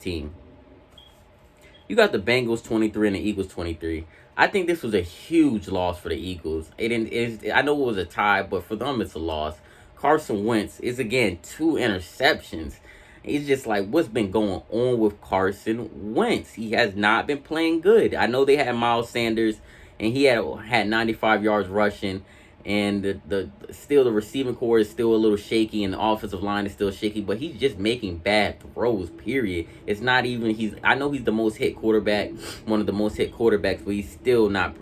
team. You got the Bengals 23 and the Eagles 23. I think this was a huge loss for the Eagles. I know it was a tie, but for them it's a loss. Carson Wentz is again 2 interceptions. It's just like, what's been going on with Carson Wentz? He has not been playing good. I know they had Miles Sanders, and he had 95 yards rushing, and the receiving core is still a little shaky, and the offensive line is still shaky. But he's just making bad throws. Period. It's not even I know he's the most hit quarterback, one of the most hit quarterbacks, but he's still not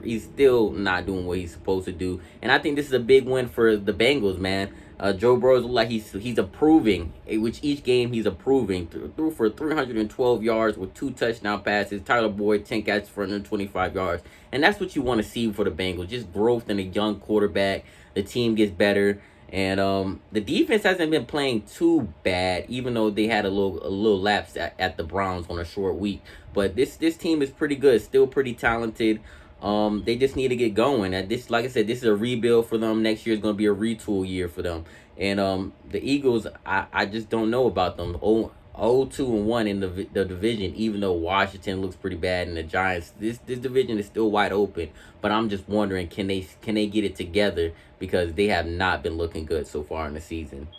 doing what he's supposed to do. And I think this is a big win for the Bengals, man. Joe Burrow look like he's improving, which each game he's improving. Threw for 312 yards with 2 touchdown passes. Tyler Boyd 10 catches for 125 yards, and that's what you want to see for the Bengals. Just growth in a young quarterback. The team gets better, and the defense hasn't been playing too bad, even though they had a little lapse at the Browns on a short week. But this team is pretty good, still pretty talented. They just need to get going. Like I said, this is a rebuild for them. Next year is going to be a retool year for them. And the Eagles, I just don't know about them. 0-2-1 in the division, even though Washington looks pretty bad, and the Giants, this division is still wide open. But I'm just wondering, can they get it together, because they have not been looking good so far in the season.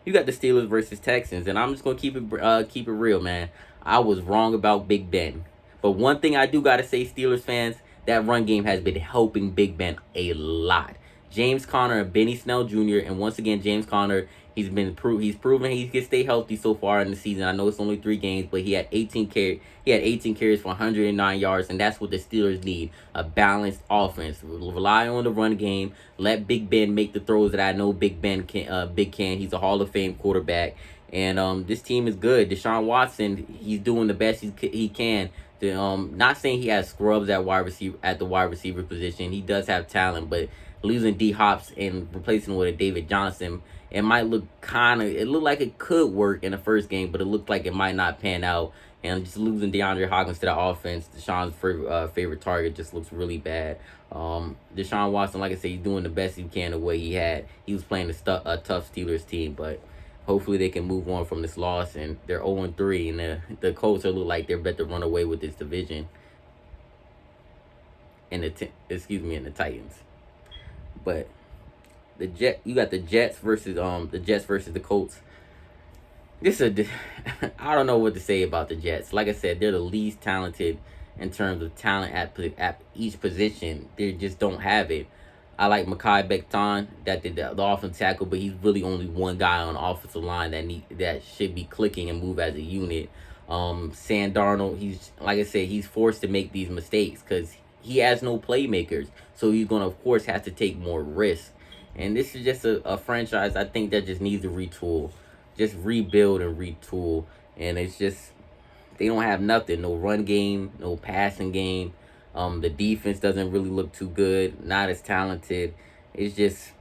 You got the Steelers versus Texans, and I'm just gonna keep it real, man. I was wrong about Big Ben, but one thing I do gotta say, Steelers fans, that run game has been helping Big Ben a lot. James Conner and Benny Snell Jr. And once again, James Conner, he's proven he can stay healthy so far in the season. I know it's only 3 games, but he had 18 carries for 109 yards, and that's what the Steelers need: a balanced offense. Rely on the run game. Let Big Ben make the throws that I know Big Ben can. He's a Hall of Fame quarterback, and this team is good. Deshaun Watson, he's doing the best he can. Not saying he has scrubs at the wide receiver position. He does have talent, but losing D Hops and replacing him with a David Johnson, it looked like it could work in the first game, but it looked like it might not pan out. And just losing DeAndre Hopkins to the offense, Deshaun's favorite target, just looks really bad. Deshaun Watson, like I said, he's doing the best he can the way he had. He was playing a tough Steelers team, but hopefully they can move on from this loss, and they're 0-3, and the Colts look like they're about to run away with this division. And the Titans. But you got the Jets versus the Colts. I don't know what to say about the Jets. Like I said, they're the least talented in terms of talent at each position. They just don't have it. I like Mekhi Becton, that did the offensive tackle, but he's really only one guy on the offensive line that should be clicking and move as a unit. Sam Darnold, he's forced to make these mistakes because he has no playmakers, so he's gonna, of course, have to take more risks. And this is just a franchise, I think, that just needs to retool, just rebuild and retool. And it's just, they don't have nothing, no run game, no passing game. The defense doesn't really look too good, not as talented. It's just,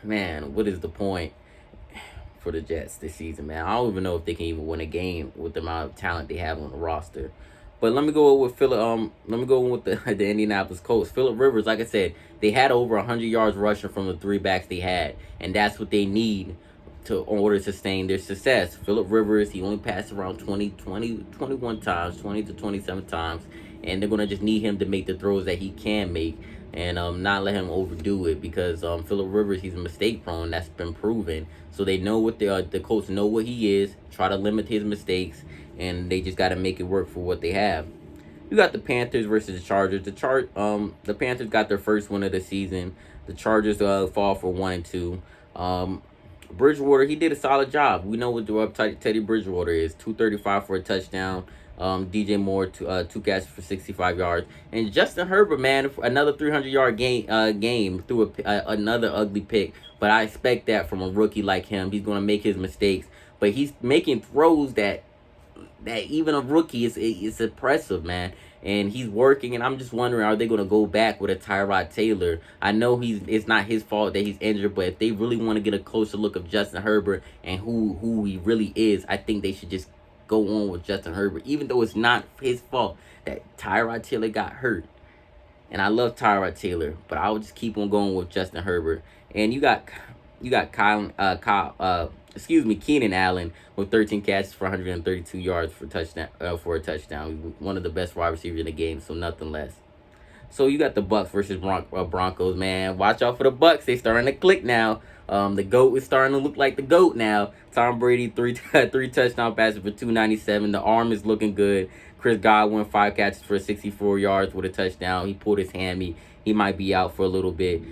man, what is the point for the Jets this season, man? I don't even know if they can even win a game with the amount of talent they have on the roster. But let me go with the Indianapolis Colts. Phillip Rivers, like I said, they had over 100 yards rushing from the 3 backs they had, and that's what they need in order to sustain their success. Phillip Rivers, he only passed around 21 times, 20 to 27 times, and they're going to just need him to make the throws that he can make, and not let him overdo it, because Phillip Rivers, he's mistake prone. That's been proven. So they know what the Colts know what he is. Try to limit his mistakes, and they just got to make it work for what they have. You got the Panthers versus the Chargers. The Panthers got their first win of the season. The Chargers fall for 1-2. Bridgewater, he did a solid job. We know what Teddy Bridgewater is. 235 for a touchdown. DJ Moore, 2 catches for 65 yards. And Justin Herbert, man, another 300-yard game through another ugly pick. But I expect that from a rookie like him. He's going to make his mistakes. But he's making throws that even a rookie is impressive, man. And he's working, and I'm just wondering, are they going to go back with a Tyrod Taylor? I know it's not his fault that he's injured, but if they really want to get a closer look of Justin Herbert and who he really is, I think they should just go on with Justin Herbert, even though it's not his fault that Tyrod Taylor got hurt. And I love Tyrod Taylor, but I would just keep on going with Justin Herbert. And you got Keenan Allen with 13 catches for 132 yards for a touchdown. One of the best wide receivers in the game, so nothing less. So you got the Bucks versus Broncos, man. Watch out for the Bucks. They starting to click now. The GOAT is starting to look like the GOAT now. Tom Brady, three touchdown passes for 297. The arm is looking good. Chris Godwin, 5 catches for 64 yards with a touchdown. He pulled his hammy. He might be out for a little bit.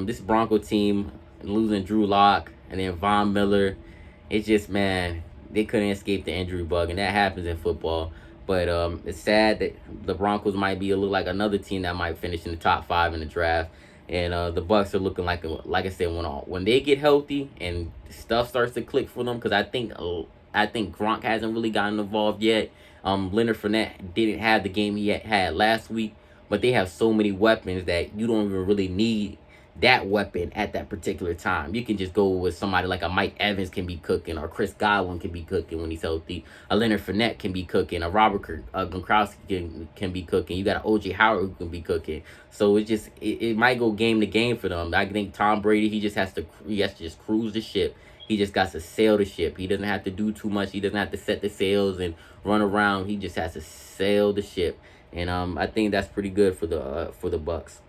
This Bronco team losing Drew Lock and then Von Miller. It's just, man, they couldn't escape the injury bug, and that happens in football. But it's sad that the Broncos might be look like another team that might finish in the top 5 in the draft. And the Bucks are looking like I said, when they get healthy and stuff starts to click for them, because I think Gronk hasn't really gotten involved yet. Leonard Fournette didn't have the game he had last week, but they have so many weapons that you don't even really need that weapon at that particular time. You can just go with somebody like a Mike Evans can be cooking, or Chris Godwin can be cooking when he's healthy. A Leonard Fournette can be cooking. A Robert Gronkowski can be cooking. You got an O.J. Howard who can be cooking. So it might go game to game for them. I think Tom Brady, he has to just cruise the ship. He just got to sail the ship. He doesn't have to do too much. He doesn't have to set the sails and run around. He just has to sail the ship. And I think that's pretty good for the Bucks.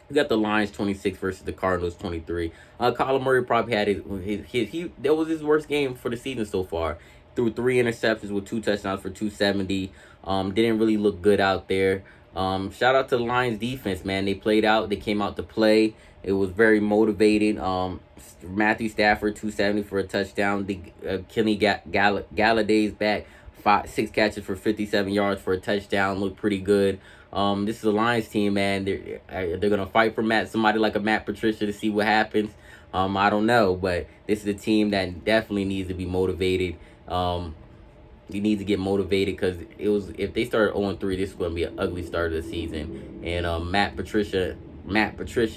We got the Lions 26 versus the Cardinals 23. Kyler Murray probably had that was his worst game for the season so far. Threw 3 interceptions with 2 touchdowns for 270. Didn't really look good out there. Shout out to the Lions defense, man. They played out. They came out to play. It was very motivated. Matthew Stafford 270 for a touchdown. Kenny Galladay's back. 6 catches for 57 yards for a touchdown. Looked pretty good. This is a Lions team, man. They're gonna fight for somebody like a Matt Patricia to see what happens. I don't know, but this is a team that definitely needs to be motivated. You need to get motivated, because if they started 0-3, this is gonna be an ugly start of the season. And Matt Patricia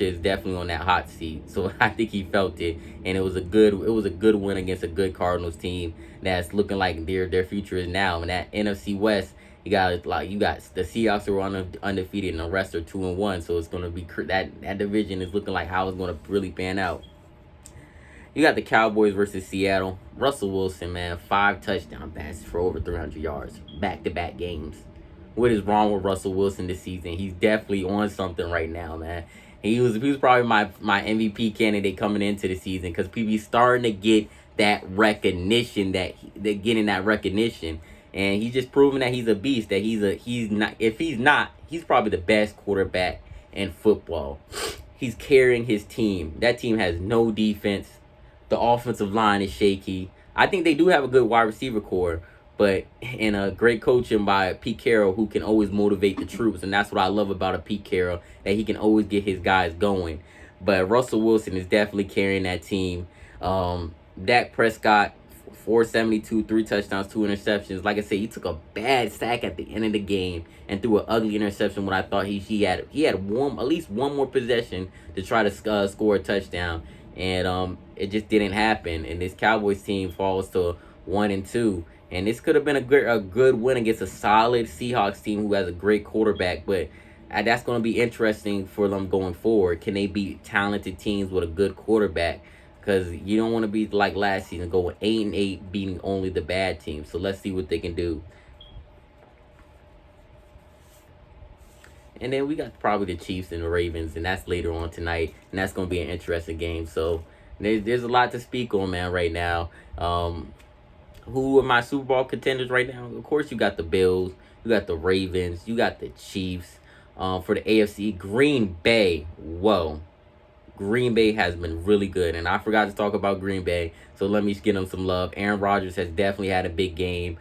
is definitely on that hot seat, so I think he felt it, and it was a good win against a good Cardinals team that's looking like their future is now. And that NFC West, you got the Seahawks who are undefeated, and the rest are 2-1. So it's gonna be that division is looking like how it's gonna really pan out. You got the Cowboys versus Seattle. Russell Wilson, man, 5 touchdown passes for over 300 yards, back-to-back games. What is wrong with Russell Wilson this season? He's definitely on something right now, man. He was probably my MVP candidate coming into the season, because people starting to get that recognition, they're getting that recognition, and he's just proving that he's a beast. That he's probably the best quarterback in football. He's carrying his team. That team has no defense. The offensive line is shaky. I think they do have a good wide receiver core, but in a great coaching by Pete Carroll, who can always motivate the troops. And that's what I love about a Pete Carroll, that he can always get his guys going. But Russell Wilson is definitely carrying that team. Dak Prescott, 472, 3 touchdowns, 2 interceptions. Like I said, he took a bad sack at the end of the game and threw an ugly interception when I thought he had at least one more possession to try to score a touchdown. And it just didn't happen. And this Cowboys team falls to 1-2. And this could have been a good win against a solid Seahawks team who has a great quarterback. But that's going to be interesting for them going forward. Can they beat talented teams with a good quarterback? Because you don't want to be like last season, going 8-8, beating only the bad teams. So let's see what they can do. And then we got probably the Chiefs and the Ravens, and that's later on tonight. And that's going to be an interesting game. So there's a lot to speak on, man, right now. Who are my Super Bowl contenders right now? Of course, you got the Bills. You got the Ravens. You got the Chiefs. For the AFC, Green Bay. Whoa. Green Bay has been really good. And I forgot to talk about Green Bay, so let me give them some love. Aaron Rodgers has definitely had a big game.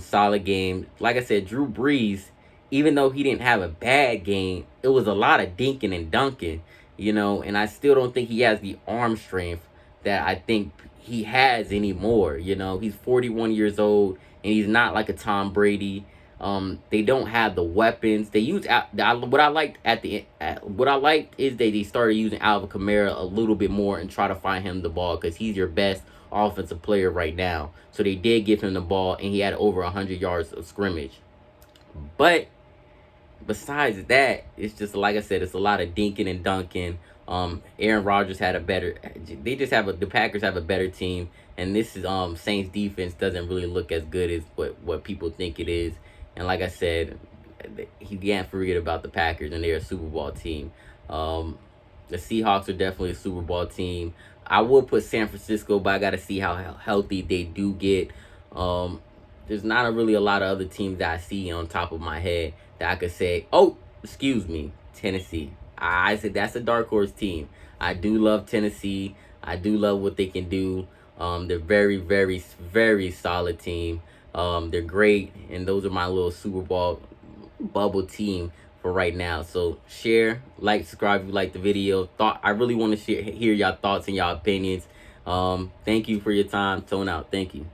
Solid game. Like I said, Drew Brees, even though he didn't have a bad game, it was a lot of dinking and dunking, and I still don't think he has the arm strength that I think he has anymore. He's 41 years old, and he's not like a Tom Brady. They don't have the weapons. They use what I liked is that they started using Alvin Kamara a little bit more and try to find him the ball, because he's your best offensive player right now. So they did give him the ball, and he had over 100 yards of scrimmage. But besides that, it's just like I said, it's a lot of dinking and dunking. Aaron Rodgers had a better. They just have the Packers have a better team, and this is Saints defense doesn't really look as good as what people think it is. And like I said, you can't forget about the Packers, and they're a Super Bowl team. The Seahawks are definitely a Super Bowl team. I will put San Francisco, but I got to see how healthy they do get. There's not really a lot of other teams that I see on top of my head that I could say, oh, excuse me, Tennessee. I said that's a dark horse team. I do love Tennessee. I do love what they can do. They're very, very, very solid team. They're great, and those are my little Super Bowl bubble team for right now. So share, like, subscribe if you like the video. I really want to hear y'all thoughts and y'all opinions. Thank you for your time. Tone out. Thank you.